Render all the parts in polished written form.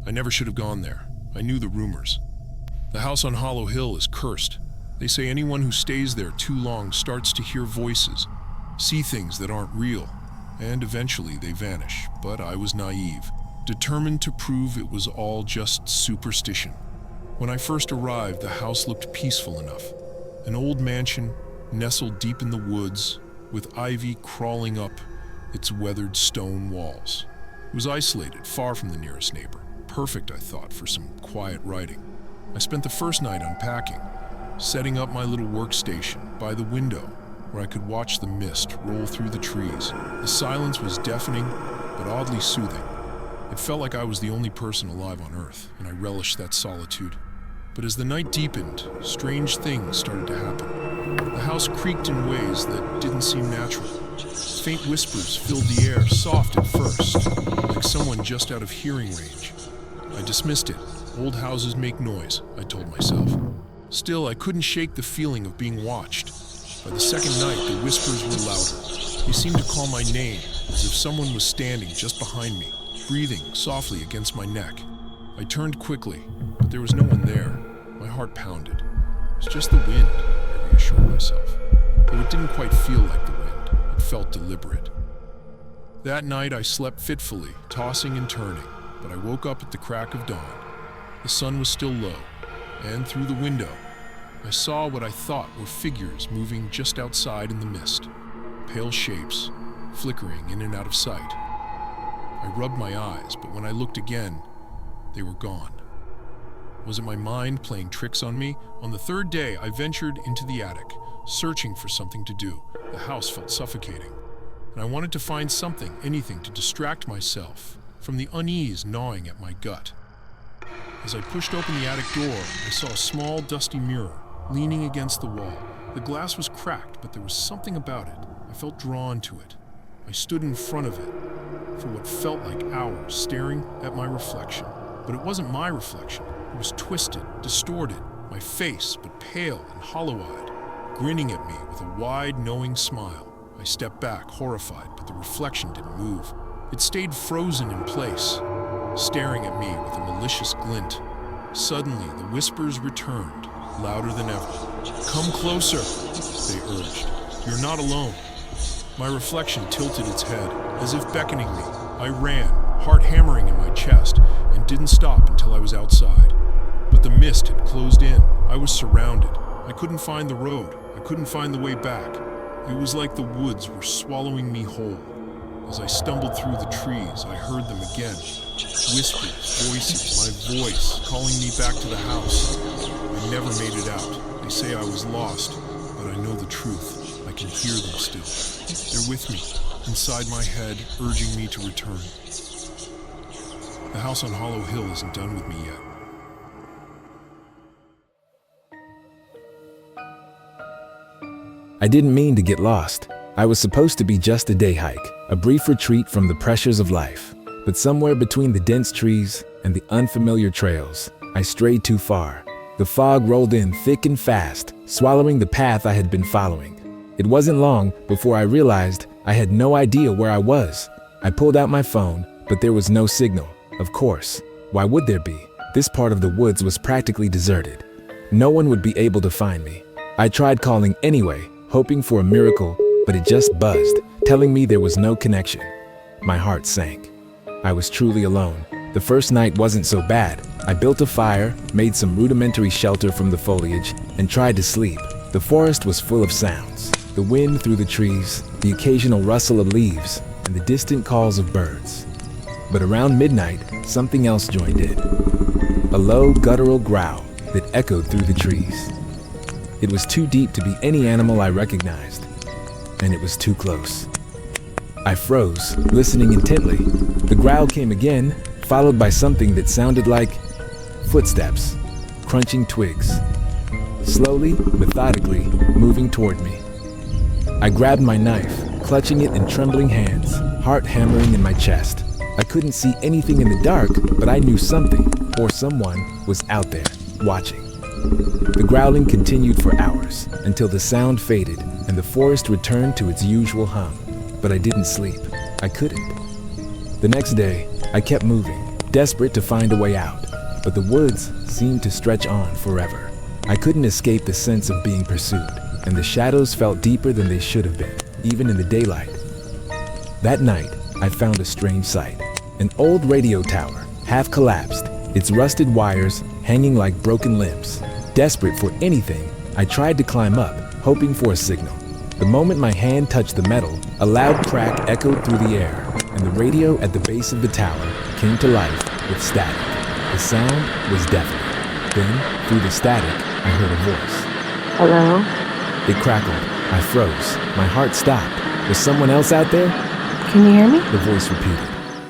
I never should have gone there. I knew the rumors. The house on Hollow Hill is cursed. They say anyone who stays there too long starts to hear voices, see things that aren't real, and eventually they vanish. But I was naive, determined to prove it was all just superstition. When I first arrived, the house looked peaceful enough. An old mansion nestled deep in the woods, with ivy crawling up its weathered stone walls. It was isolated, far from the nearest neighbor. Perfect, I thought, for some quiet writing. I spent the first night unpacking, setting up my little workstation by the window where I could watch the mist roll through the trees. The silence was deafening, but oddly soothing. It felt like I was the only person alive on Earth, and I relished that solitude. But as the night deepened, strange things started to happen. The house creaked in ways that didn't seem natural. Faint whispers filled the air, soft at first, like someone just out of hearing range. I dismissed it. Old houses make noise, I told myself. Still, I couldn't shake the feeling of being watched. By the second night, the whispers were louder. They seemed to call my name, as if someone was standing just behind me, breathing softly against my neck. I turned quickly, but there was no one there. My heart pounded. It was just the wind, I reassured myself. Though it didn't quite feel like the wind. It felt deliberate. That night, I slept fitfully, tossing and turning, but I woke up at the crack of dawn. The sun was still low, and through the window, I saw what I thought were figures moving just outside in the mist. Pale shapes, flickering in and out of sight. I rubbed my eyes, but when I looked again, they were gone. Was it my mind playing tricks on me? On the third day, I ventured into the attic, searching for something to do. The house felt suffocating, and I wanted to find something, anything, to distract myself from the unease gnawing at my gut. As I pushed open the attic door, I saw a small, dusty mirror leaning against the wall. The glass was cracked, but there was something about it. I felt drawn to it. I stood in front of it for what felt like hours, staring at my reflection. But it wasn't my reflection. It was twisted, distorted, my face, but pale and hollow-eyed, grinning at me with a wide, knowing smile. I stepped back, horrified, but the reflection didn't move. It stayed frozen in place, staring at me with a malicious glint. Suddenly, the whispers returned, louder than ever. "Come closer," they urged. "You're not alone." My reflection tilted its head, as if beckoning me. I ran, heart hammering in my chest, and didn't stop until I was outside. But the mist had closed in. I was surrounded. I couldn't find the road. I couldn't find the way back. It was like the woods were swallowing me whole. As I stumbled through the trees, I heard them again. Whispers, voices, my voice, calling me back to the house. I never made it out. They say I was lost, but I know the truth. I can hear them still. They're with me, inside my head, urging me to return. The house on Hollow Hill isn't done with me yet. I didn't mean to get lost. I was supposed to be just a day hike, a brief retreat from the pressures of life. But somewhere between the dense trees and the unfamiliar trails, I strayed too far. The fog rolled in thick and fast, swallowing the path I had been following. It wasn't long before I realized I had no idea where I was. I pulled out my phone, but there was no signal. Of course, why would there be? This part of the woods was practically deserted. No one would be able to find me. I tried calling anyway, hoping for a miracle, but it just buzzed, telling me there was no connection. My heart sank. I was truly alone. The first night wasn't so bad. I built a fire, made some rudimentary shelter from the foliage, and tried to sleep. The forest was full of sounds. The wind through the trees, the occasional rustle of leaves, and the distant calls of birds. But around midnight, something else joined in. A low, guttural growl that echoed through the trees. It was too deep to be any animal I recognized, and it was too close. I froze, listening intently. The growl came again, followed by something that sounded like footsteps, crunching twigs, slowly, methodically, moving toward me. I grabbed my knife, clutching it in trembling hands, heart hammering in my chest. I couldn't see anything in the dark, but I knew something, or someone, was out there, watching. The growling continued for hours, until the sound faded and the forest returned to its usual hum. But I didn't sleep. I couldn't. The next day, I kept moving, desperate to find a way out. But the woods seemed to stretch on forever. I couldn't escape the sense of being pursued, and the shadows felt deeper than they should have been, even in the daylight. That night, I found a strange sight. An old radio tower, half collapsed, its rusted wires hanging like broken limbs. Desperate for anything, I tried to climb up, hoping for a signal. The moment my hand touched the metal, a loud crack echoed through the air, and the radio at the base of the tower came to life with static. The sound was deafening. Then, through the static, I heard a voice. Hello? It crackled. I froze. My heart stopped. Was someone else out there? Can you hear me? The voice repeated.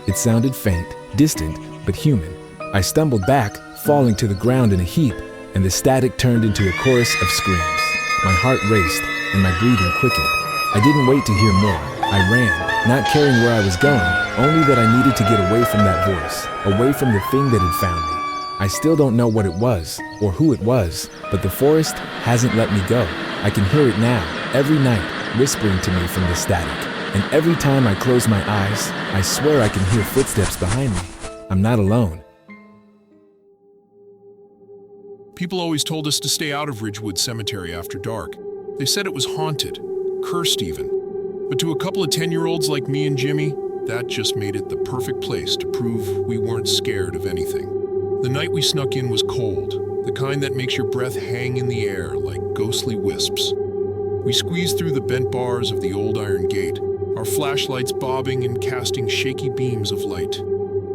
It sounded faint, distant, but human. I stumbled back, falling to the ground in a heap, and the static turned into a chorus of screams. My heart raced, and my breathing quickened. I didn't wait to hear more. I ran, not caring where I was going, only that I needed to get away from that voice, away from the thing that had found me. I still don't know what it was, or who it was, but the forest hasn't let me go. I can hear it now, every night, whispering to me from the static. And every time I close my eyes, I swear I can hear footsteps behind me. I'm not alone. People always told us to stay out of Ridgewood Cemetery after dark. They said it was haunted, cursed even. But to a couple of 10-year-olds like me and Jimmy, that just made it the perfect place to prove we weren't scared of anything. The night we snuck in was cold, the kind that makes your breath hang in the air like ghostly wisps. We squeezed through the bent bars of the old iron gate, our flashlights bobbing and casting shaky beams of light.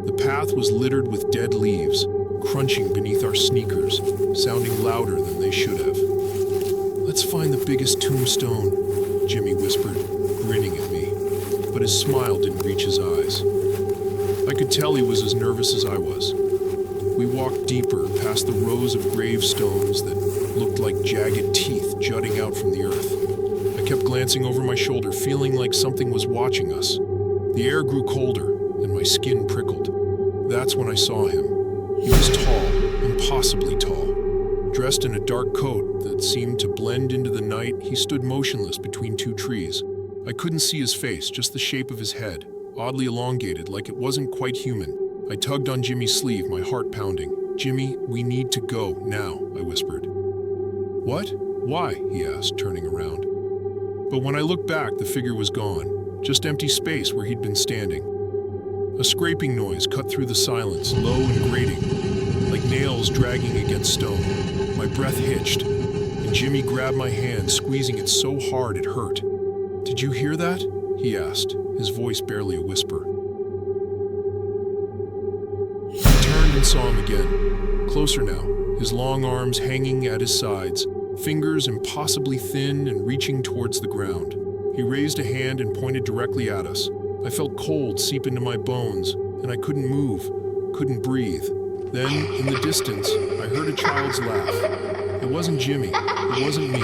The path was littered with dead leaves, crunching beneath our sneakers, sounding louder than they should have. "Let's find the biggest tombstone," Jimmy whispered, grinning at me, but his smile didn't reach his eyes. I could tell he was as nervous as I was. We walked deeper past the rows of gravestones that looked like jagged teeth jutting out from the earth. I kept glancing over my shoulder, feeling like something was watching us. The air grew colder, and my skin prickled. That's when I saw him. He was tall, impossibly tall. Dressed in a dark coat that seemed to blend into the night, he stood motionless between two trees. I couldn't see his face, just the shape of his head, oddly elongated, like it wasn't quite human. I tugged on Jimmy's sleeve, my heart pounding. "Jimmy, we need to go, now," I whispered. "What? Why?" he asked, turning around. But when I looked back, the figure was gone, just empty space where he'd been standing. A scraping noise cut through the silence, low and grating, like nails dragging against stone. My breath hitched, and Jimmy grabbed my hand, squeezing it so hard it hurt. "Did you hear that?" he asked, his voice barely a whisper. I turned and saw him again, closer now, his long arms hanging at his sides, fingers impossibly thin and reaching towards the ground. He raised a hand and pointed directly at us. I felt cold seep into my bones, and I couldn't move, couldn't breathe. Then, in the distance, I heard a child's laugh. It wasn't Jimmy, it wasn't me.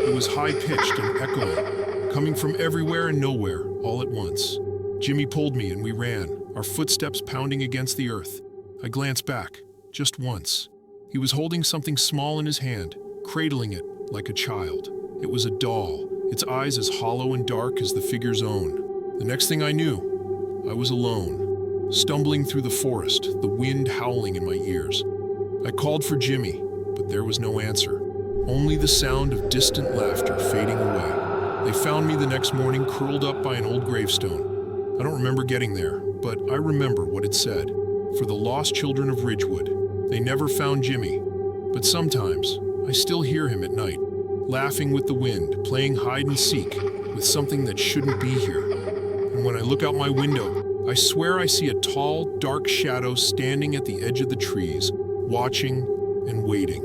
It was high-pitched and echoing, coming from everywhere and nowhere, all at once. Jimmy pulled me and we ran, our footsteps pounding against the earth. I glanced back, just once. He was holding something small in his hand, cradling it like a child. It was a doll, its eyes as hollow and dark as the figure's own. The next thing I knew, I was alone, stumbling through the forest, the wind howling in my ears. I called for Jimmy, but there was no answer, only the sound of distant laughter fading away. They found me the next morning curled up by an old gravestone. I don't remember getting there, but I remember what it said. For the lost children of Ridgewood. They never found Jimmy, but sometimes I still hear him at night, laughing with the wind, playing hide and seek with something that shouldn't be here. And when I look out my window, I swear I see a tall, dark shadow standing at the edge of the trees, watching and waiting.